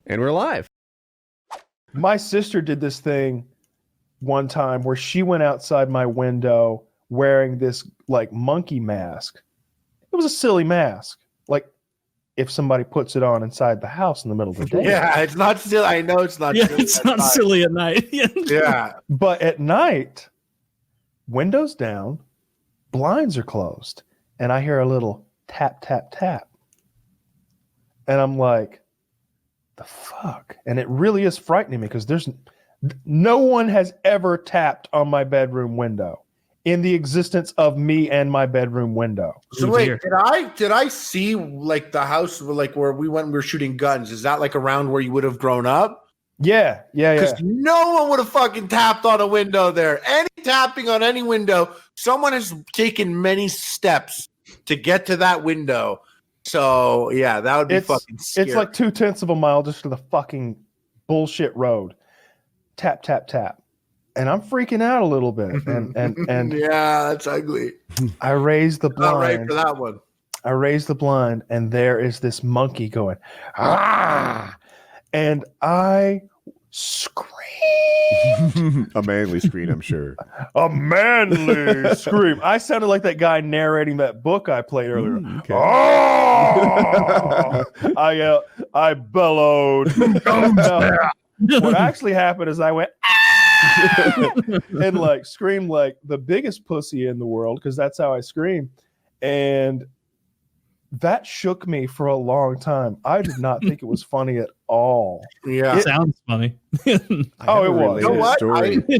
And we're live. My sister did this thing one time where she went outside my window wearing this like monkey mask. It was a silly mask. Like if somebody puts it on inside the house in the middle of the day. Yeah, it's not silly. I know it's not silly. It's not silly at night. Yeah. But at night, windows down, blinds are closed, and I hear a little tap, tap, tap. And I'm like, the fuck? And it really is frightening me because no one has ever tapped on my bedroom window in the existence of me and my bedroom window. So wait, did I see like the house like where we were shooting guns? Is that like around where you would have grown up? Yeah. Because no one would have fucking tapped on a window there. Any tapping on any window, someone has taken many steps to get to that window. So yeah, that would be fucking scary. It's like 0.2 of a mile just to the fucking bullshit road. Tap, tap, tap. And I'm freaking out a little bit. And yeah, that's ugly. I raised the blind. Not right for that one. I raised the blind, and there is this monkey going, ah! And I scream. A manly scream, I'm sure. A manly scream. I sounded like that guy narrating that book I played earlier. Okay. Oh! I bellowed. What actually happened is I went, ah! And like screamed like the biggest pussy in the world, because that's how I scream. And that shook me for a long time. I did not think it was funny at all. Yeah, it sounds funny. It was. You know what?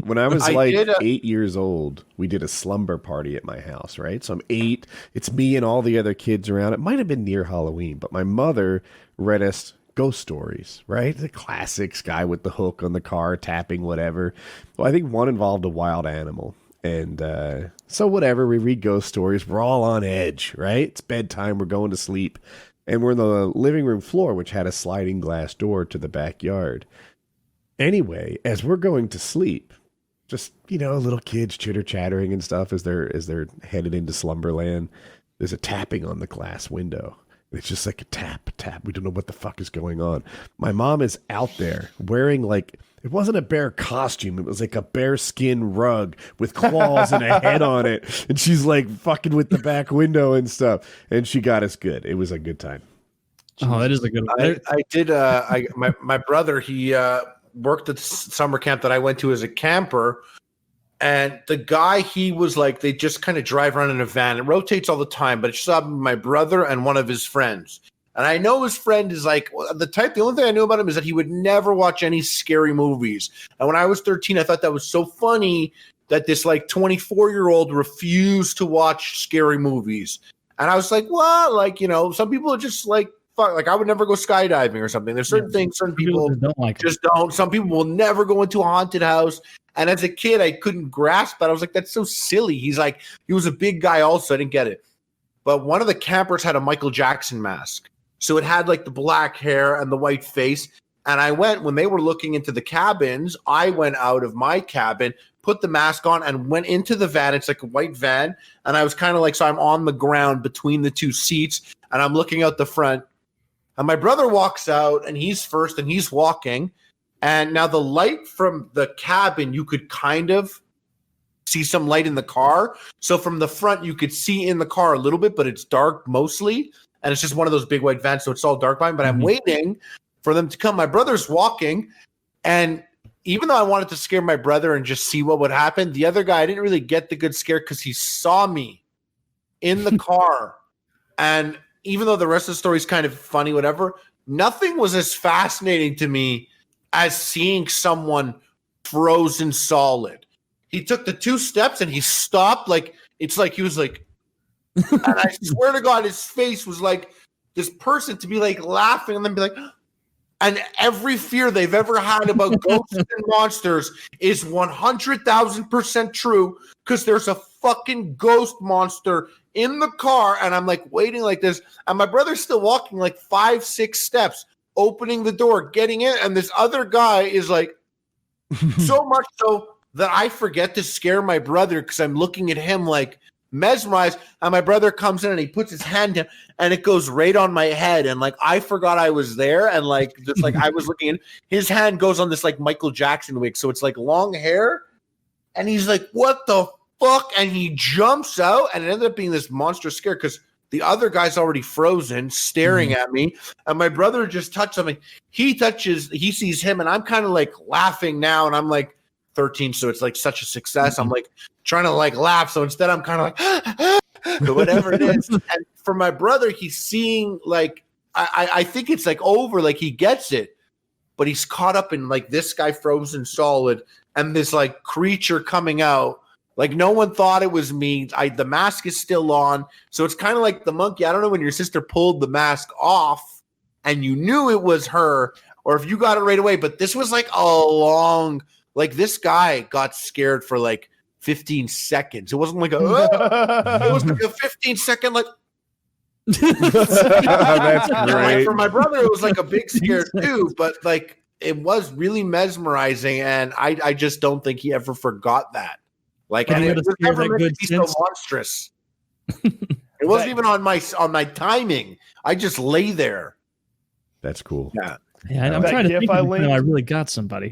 When I was 8 years old, we did a slumber party at my house, right? So I'm 8. It's me and all the other kids around. It might have been near Halloween, but my mother read us ghost stories, right? The classics, guy with the hook on the car, tapping, whatever. Well, I think one involved a wild animal. And so whatever, we read ghost stories. We're all on edge, right? It's bedtime. We're going to sleep. And we're in the living room floor, which had a sliding glass door to the backyard. Anyway, as we're going to sleep, just, little kids chitter-chattering and stuff as they're headed into slumberland, there's a tapping on the glass window. It's just like a tap, tap. We don't know what the fuck is going on. My mom is out there wearing it wasn't a bear costume. It was like a bear skin rug with claws and a head on it. And she's like fucking with the back window and stuff. And she got us good. It was a good time. Oh, that is a good one. I did. My brother, he worked at the summer camp that I went to as a camper. And the guy, he was like, they just kind of drive around in a van. It rotates all the time, but it's just my brother and one of his friends. And I know his friend is like the only thing I knew about him is that he would never watch any scary movies. And when I was 13, I thought that was so funny that this 24-year-old refused to watch scary movies. And I was like, well, some people are just like, fuck, like I would never go skydiving or something. There's certain things, certain people just don't. Some people will never go into a haunted house. And as a kid, I couldn't grasp that. I was like, that's so silly. He was a big guy also. I didn't get it. But one of the campers had a Michael Jackson mask. So it had like the black hair and the white face. And when they were looking into the cabins, I went out of my cabin, put the mask on and went into the van. It's like a white van. And I was kind of so I'm on the ground between the two seats and I'm looking out the front. And my brother walks out and he's first and he's walking. And now the light from the cabin, you could kind of see some light in the car. So from the front, you could see in the car a little bit, but it's dark mostly. And it's just one of those big white vans, so it's all dark behind. But I'm waiting for them to come. My brother's walking. And even though I wanted to scare my brother and just see what would happen, the other guy, I didn't really get the good scare because he saw me in the car. And even though the rest of the story is kind of funny, whatever, nothing was as fascinating to me as seeing someone frozen solid. He took the 2 steps and he stopped. It's like he was like, and I swear to God, his face was like this person to be like laughing and then be like, and every fear they've ever had about ghosts and monsters is 100,000% true because there's a fucking ghost monster in the car. And I'm like waiting like this. And my brother's still walking 5-6 steps, opening the door, getting in. And this other guy is like, so much so that I forget to scare my brother because I'm looking at him like, mesmerized. And my brother comes in and he puts his hand down and it goes right on my head. And like, I forgot I was there. And like, just like I was looking in, his hand goes on this like Michael Jackson wig. So it's like long hair. And he's like, what the fuck? And he jumps out and it ended up being this monstrous scare because the other guy's already frozen, staring at me. And my brother just touched something. He sees him, and I'm kind of like laughing now. And I'm like 13, so it's like such a success. I'm like trying to like laugh. So instead, I'm kind of like, whatever it is. And for my brother, he's seeing like, I think it's like over, like he gets it, but he's caught up in like this guy frozen solid and this like creature coming out. Like no one thought it was me. The mask is still on. So it's kind of like the monkey. I don't know when your sister pulled the mask off and you knew it was her or if you got it right away. But this was like a long, like this guy got scared for like 15 seconds. It wasn't like it was like a 15-second like. That's great. For my brother, it was like a big scare too. But like it was really mesmerizing. And I just don't think he ever forgot that. Like, and it was never meant to be so monstrous. It wasn't even on my timing. I just lay there. That's cool. Yeah. I'm trying to think of when I really got somebody.